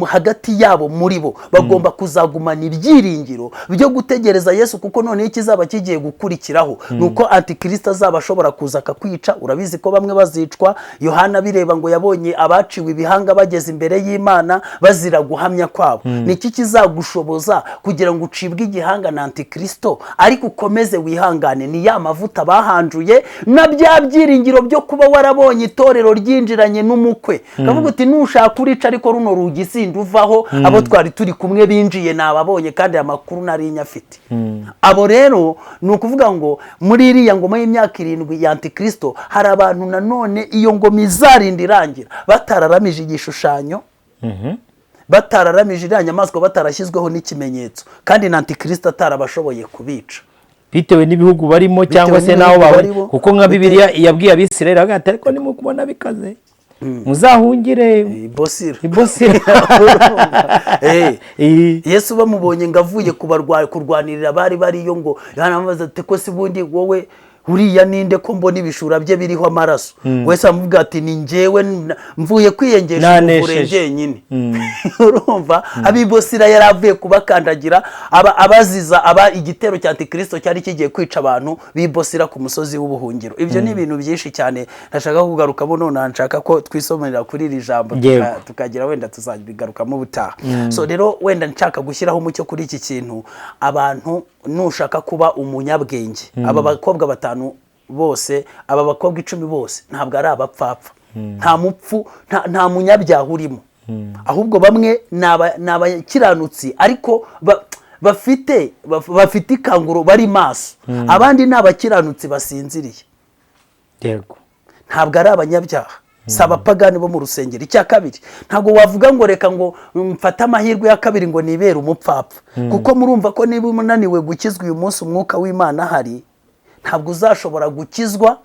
hagati yabo muri bo bagomba kuzagumana ibyiringiro byo gutegereza Yesu kuko noneho ikizaba kigiye gukurikiraho nuko antikristo azaba ashobora kuza akakwica. Urabizi ko bamwe bazicwa, Yohana bireba ngo yabonye abaciwe ibihanga bageze imbere y'Imana bazira guhamya kwabo. Niki kizagushoboza kugira ngo ucibwe igihanga na antikristo ariko ukomeze wihangane? Ni ya mavuta bahanjuye na bya byiringiro byo kuba warabonye itorero ryinjiranye n'umukwe. Kavuga uti nushaka urica ariko runo rugi sinduvaho, abo twari turi kumwe binjiye nababonye kandi amakuru nari nyafite. Abo rero ni ukuvuga ngo muri iriya ngoma y'imyaka 7 ya antikristo hari abantu nanone iyo ngoma izarinda irangira batararamije igishushanyo, batararamije iriya nyamaswa, batarashyizweho n'ikimenyetso, kandi na antikristo atarabashoboye kubica bitewe n'ibihugu barimo cyangwa se naho bawe, kuko nka Bibiliya yabwiye Abisirayeli agati ariko nimukubona bikaze muzahungire Ibosira. Yesu bamubonye ngavuye kurwanirira bariyo ngo yanamubaza ati ko si bundi wowe uriya ninde ko mbona ibishura bye biriho amaraso? Wese amuvuga ati ni njyewe mvuye kwiyengesha umurenge nyine. Urumva Abibosira yaravuye kubakandagira abaziza igitero cya antikristo cyari kigiye kwica abantu bibosira ku musozi w'ubuhungiro. Ibyo ni ibintu byinshi cyane ntashaka kugarukamo, none nshaka ko twisomerera kuri iri jambo tukagira wenda tuzabigarukamo ubutaha. So rero wenda nshaka gushyiraho umucyo kuri iki kintu. Abantu nushaka kuba umunyabwenge, aba bakobwa batanu bose, aba bakobwa 10 bose ntabwo ari abapfapfa, nta mupfu, nta munyabyaha urimo, ahubwo bamwe n'abakiranutsi ariko bafite ikanguro bari maso, abandi n'abakiranutsi basinziriye. Yego, ntabwo ari abanyabyaha, saba pagani bo mu rusengero. Icya kabiri, ntago wavuga ngo reka ngo mfata amahirwe ya kabiri ngo nibere umupfapfa, kuko murumva ko niba umunaniwe gukizwa uyu munsi umwuka w'Imana hari, ntabwo uzashobora gukizwa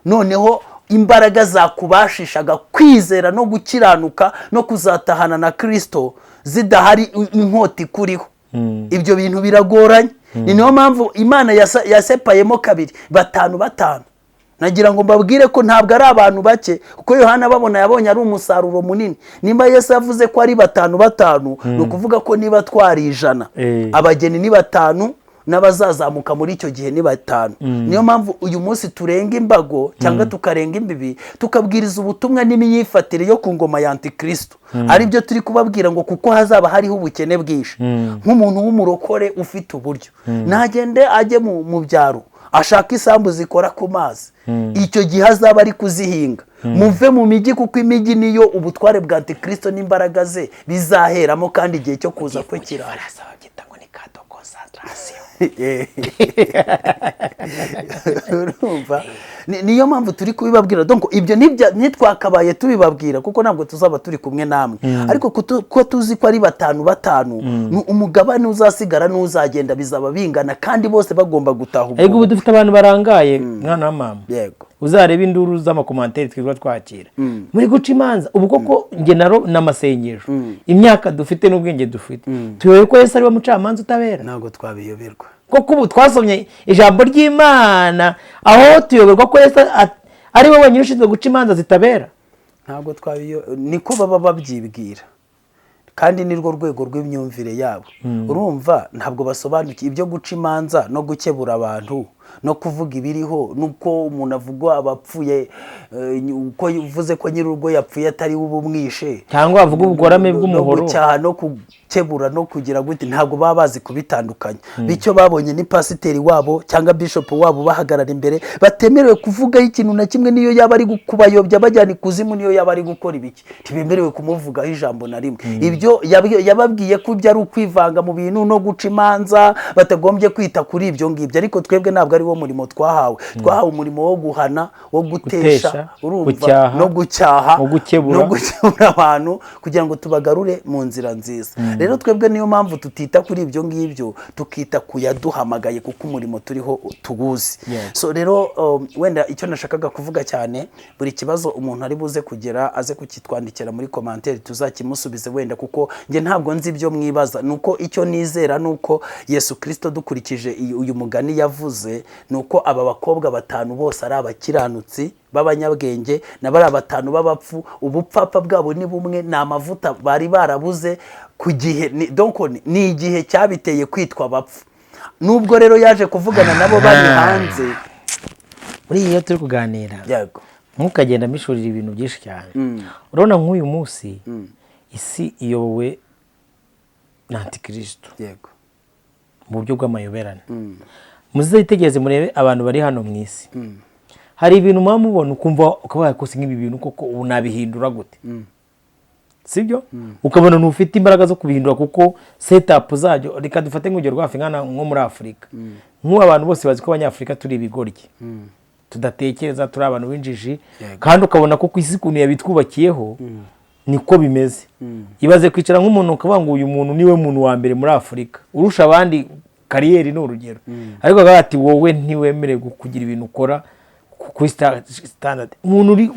noneho imbaraga zakubashishaga kwizera no gukiranuka no kuzatahana na Kristo zidahari inkota ikuriho. Ibyo bintu biragoranye. Ni niyo mpamvu Imana yasepayemo kabiri, 5. Nagira ngo mbabwire ko ntabwo ari abantu bake, kuko Yohana yabonye ari umusaruro munini. Nimba Yesu yavuze ko ari 5 no kuvuga ko niba twari 100, abageni ni 5 n'abazazamuka muri icyo gihe ni 5. Niyo mpamvu uyu munsi turenga imbago cyangwa tukarenga imbibi tukabwiriza ubutumwa n'imyifatire yo ku ngoma ya antikristo. Ari byo turi kubabwira ngo kuko hazaba hariho ubukene bwinshi. Nk'umuntu w'umurokore ufite uburyo nagende ajye mu byaro ashaka isambu zikora ku mazi, icyo gihe azaba ari kuzihinga. Muve mu migi kuko imigi niyo ubutware bwa antikristo n'imbaraga ze bizaheramo, kandi igihe cyo kuza kwe kirasa gitango ni kato concentration. Urumva, niyo mpamvu turi kubibabwira. Donc ibyo ntitwakabaye tubibabwira kuko ntabwo tuzaba turi kumwe namwe, ariko ko tuzi ko ari 5 umugabane uzasigara n'uzagenda bizaba bingana, kandi bose bagomba gutaha. Ego ubu dufite abantu barangaye mwana wa mama. Yego, uzareba induru z'amakomantere twirwa twakira muri guca imanza. Ubu koko nge n'amasengesho imyaka dufite n'ubwenge dufite tuyobe ko Yesu ari we mucamanza utabera? Ntabwo twabiyoberwa, koko ubu twasomye ijambo ry'Imana aho tuyoberwa ko Yesu ari we wenyine ushinzwe guca imanza zitabera. Ntabwo niko baba babyibwira, kandi nirwo rwego rw'imyumvire yabo. Urumva, ntabwo basobanukiye ibyo guca imanza no gukebura abantu no kuvuga ibiriho, nuko umuntu avugwa abapfuye, uko uvuze ko nyir'urugo yapfuye atari ubumwishe, cyangwa avuga ubugorame bw'umuhoro, cyaha no kukebura no kugira gute, ntabwo baba bazi kubitandukanya. Bityo babonye ni pasiteri wabo cyangwa bishop wabo bahagarara imbere, batemerewe kuvuga ikintu na kimwe, niyo yaba ari kubayobya bajyana ikuzimu, niyo yaba ari gukora ibiki, ntibemerewe kumuvugaho ijambo na rimwe. Ibyo yababwiye ko ibyo ari ukwivanga mu bintu no guca imanza, batagombye kwita kuri ibyo ngibyo. Ariko twebwe ntabwo ari wo murimo twahawe umurimo wo guhana, wo gutesha, urumva, no gucyaha, no gukebura abantu kugira ngo tubagarure mu nzira nziza. Rero twebwe niyo mpamvu tutita kuri ibyo ngibyo, tukita kuyaduhamagaye kuko umurimo turiho tuguzi. So rero wenda icyo nashakaga kuvuga cyane, buri kibazo umuntu ari buze kugera aze kukitwandikira muri commentaire tuzakimusubize wenda, kuko nge ntabwo nzi ibyo mwibaza. Nuko icyo nizera nuko Yesu Kristo dukurikije uyu mugani yavuze, nuko aba bakobwa batanu bose ari abakiranutsi b'abanyabwenge, na bari batanu b'abapfu ubupfapfa bwabo ni bumwe, ni amavuta bari barabuze ku gihe, donc ni igihe cyabiteye kwitwa abapfu. Nubwo rero yaje kuvugana nabo bari hanze, muri iyo turi kuganira yego ntukagenda mishurira ibintu byinshi cyane. Urabona nk'uyu munsi isi iyobowe na Antikristo, yego, mu buryo bw'amayoberane. Muzitegereze murebe abantu bari hano mu isi. Hari ibintu muba mubona ukumva ukabaye kose nk'ibi bintu koko ubu nabihindura gute, sibyo? Ukabona ntufite imbaraga zo kubihindura kuko setup zayo. Reka dufate nk'urugero rwa Afurika, nko muri Afurika, nk'ubu abantu bose bazi ko Abanyafurika turi ibigoryi, tudatekereza, turi abantu b'injiji, kandi ukabona ko ku isi ukuntu yabitwubakiyeho niko bimeze. Ibaze kwicara nk'umuntu ukavuga ngo uyu muntu niwe muntu wa mbere muri Afurika urusha abandi kariyeri, ni urugero, ariko akavuga ati wowe ntiwemerewe kugira ibintu ukora kuri standard. Umuntu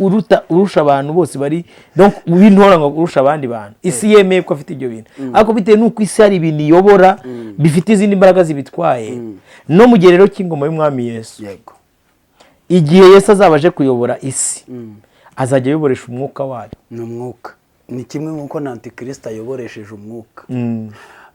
urusha abantu bose bari donc ubintora ngo urusha abandi bantu, isi yemeye ko afite ibyo bintu, ariko bitewe nuko isi hari ibintu iyobora bifite izindi mbaraga zibitwaye. No mu gihe rero cy'ingoma y'umwami Yesu, yego, igihe Yesu azabaje kuyobora isi, azajya ayoboresha umwuka wayo. Ni umwuka, ni kimwe nk'uko na Antikristo ayoboresheje umwuka.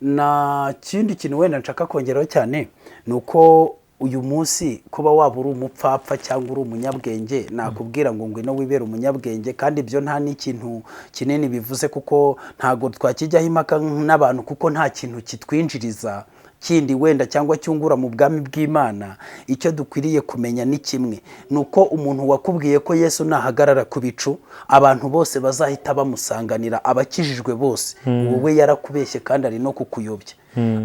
Na kindi kintu wenda nshaka kongeraho cyane, nuko uyu munsi kuba waba uri umupfapfa cyangwa uri umunyabwenge, nakubwira ngo ngwino wibere umunyabwenge, kandi ibyo nta n'ikintu kinini bivuze, kuko ntago twakijyaho impaka n'abantu, kuko nta kintu kitwinjiriza kindi wenda cyangwa cyungura mu bwami bw'Imana. Icyo dukwiriye kumenya ni kimwe, nuko umuntu wakubwiye ko Yesu nahagarara ku bicu abantu bose bazahita bamusanganira, abakijijwe bose, wowe yarakubeshye kandi ari no kukuyobya.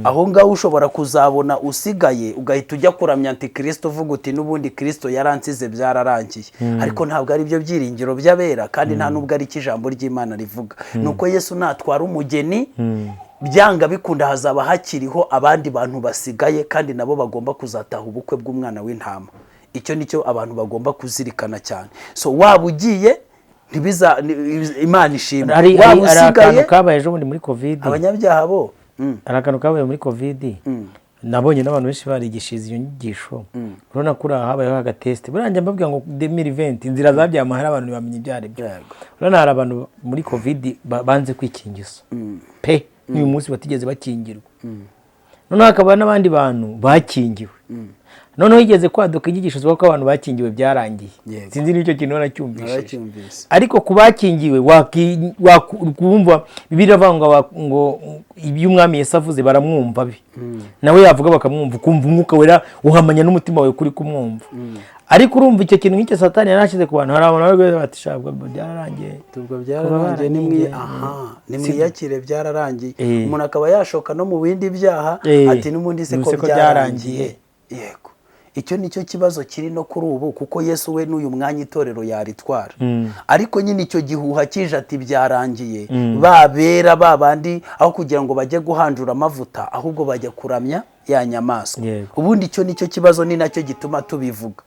Aho ngaho ushobora kuzabona usigaye ugahita ujya kuramya Antikristo uvuga uti n'ubundi Kristo yaransize byararangiye, ariko ntabwo ari byo byiringiro by'abera, kandi nta nubwo ari ijambo ry'Imana rivuga. Nuko Yesu natwara umugeni, byanga bikunda hazaba hakiriho abandi bantu basigaye, kandi nabo bagomba kuzataha ubukwe bw'umwana w'intama. Icyo nicyo abantu bagomba kuzirikana cyane. So waba ugiye Imana ishimwe, waba usigaye, kabaye ejo muri Covid, abanyabyaha bo arakano kabaye muri Covid, nabonye n'abantu benshi barigishije iyo nyigisho. Urabona kuri aha habayeho agateste, buranje mbabwira ngo 2020 inzira zabyamahera abantu bamenye ibyare byo. Urabona hari abantu muri Covid banze kwikingiza pe, uyu munsi batigeze bakingirwa. Noneho hakaba n'abandi bantu bakingiwe. Noneho higeze kwaduka inyigisho zo ko abantu bakingiwe byarangiye. Sinzi n'icyo kintu naracyumvise. Ariko kubakingiwe wakumva Bibiliya avuga ngo ibyo umwami Yesu avuze baramwumva bi. Nawe yavuga bakamwumva, kumva umwuka wera uhamanya n'umutima wawe kuri kumwumva. Ariko urumva icyo kintu nk'icyo Satani yarashize ku bantu, hari abantu bari bati shabwa byararangiye, tubwo byararangiye, nimwiyakire byararangiye. Umuntu akaba yashoka no mu bindi byaha ati n'ubundi se ko byarangiye. Yego, icyo nicyo kibazo kiri no kuri ubu, kuko Yesu we n'uyu mwanya itorero yaritwara. Ariko nyine icyo gihuha kije ati byarangiye, babera babandi aho kugira ngo bajye guhanjura amavuta, ahubwo bajya kuramya ya nyamaswa. Ubundi icyo nicyo kibazo, ni nacyo gituma tubivuga.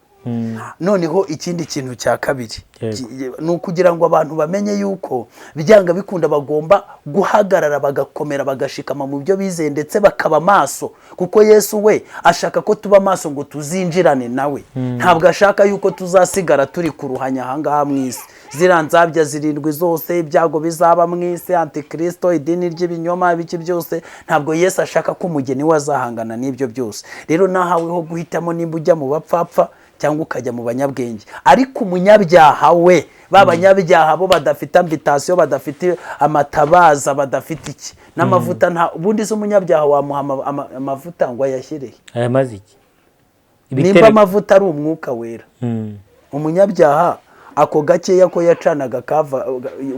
Noneho ikindi kintu cya kabiri ni ukugira ngo abantu bamenye yuko byanga bikunda bagomba guhagarara bagakomera bagashikama mu byo bizeye, ndetse bakaba maso, kuko Yesu we ashaka ko tuba maso ngo tuzinjirane nawe. Ntabwo ashaka yuko tuzasigara turi kuruhanya ahangaha mu isi. Ziranzabya zirindwi zose, ibyago bizaba mu isi, Antikristo, idini ry'ibinyoma, biki byose, ntabwo Yesu ashaka ko umugeni we azahangana n'ibyo byose. Rero nahaweho guhitamo nimba ujya mu bapfapfa cyangwa ukajya mu banyabwenge. Ariko umunyabyaha we, b'abanyabyaha bo badafite ambitation, badafite amatabaza, badafite iki n'amavuta, nta ubundi se umunyabyaha wamuha amavuta ngo ayashyirehe? Aya maziki nimba amavuta ari umwuka wera, umunyabyaha ako gakeya ko yacanaga kava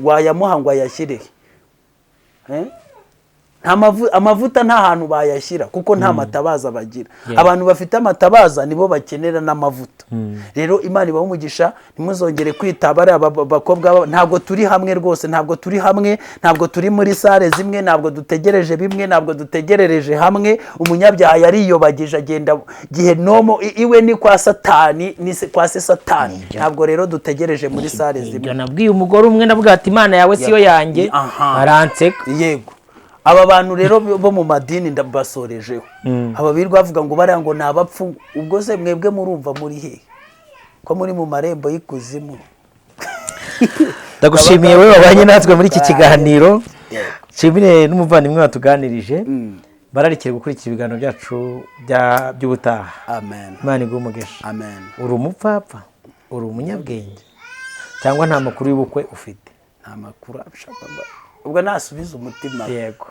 wayamuha ngo ayashyirehe? amavuta nta hantu bayashyira kuko nta matabaza bagira. Abantu bafite amatabaza nibo bakenera n'amavuta. Rero Imana ibaha umugisha, ntimuzongere kwita bariya bakobwa, ntabwo turi hamwe rwose, ntabwo turi hamwe, ntabwo turi muri sare zimwe, ntabwo dutegereje bimwe, ntabwo dutegerereje hamwe. Umunyabyaha yariyobagije agenda gihenomo, iwe ni kwa Satani, ni kwa se Satani. Ntabwo rero dutegereje muri sare zimwe. Nabwiye umugore umwe nabwo ati Imana yawe siyo yanjye, aranseka. Yego. Aba bantu rero bo mu madini ndabasorejeho. Aba birirwa bavuga ngo bariya ngo nabapfu, ubwo se mwebwe murumva muri he ko muri mu marembo y'ikuzimu? Ndagushimiye wewe wabanye natwe muri iki kiganiro. Nshimire n'umuvandimwe watuganirije. Bararikire gukurikira ibiganiro byacu by'ubutaha. Amen. Imana iguhe umugisha. Amen. Uri umupfapfa, uri umunyabwenge, cyangwa nta makuru y'ubukwe ufite? Nta makuru abishaka, ubwo nasubiza umutima. Yego.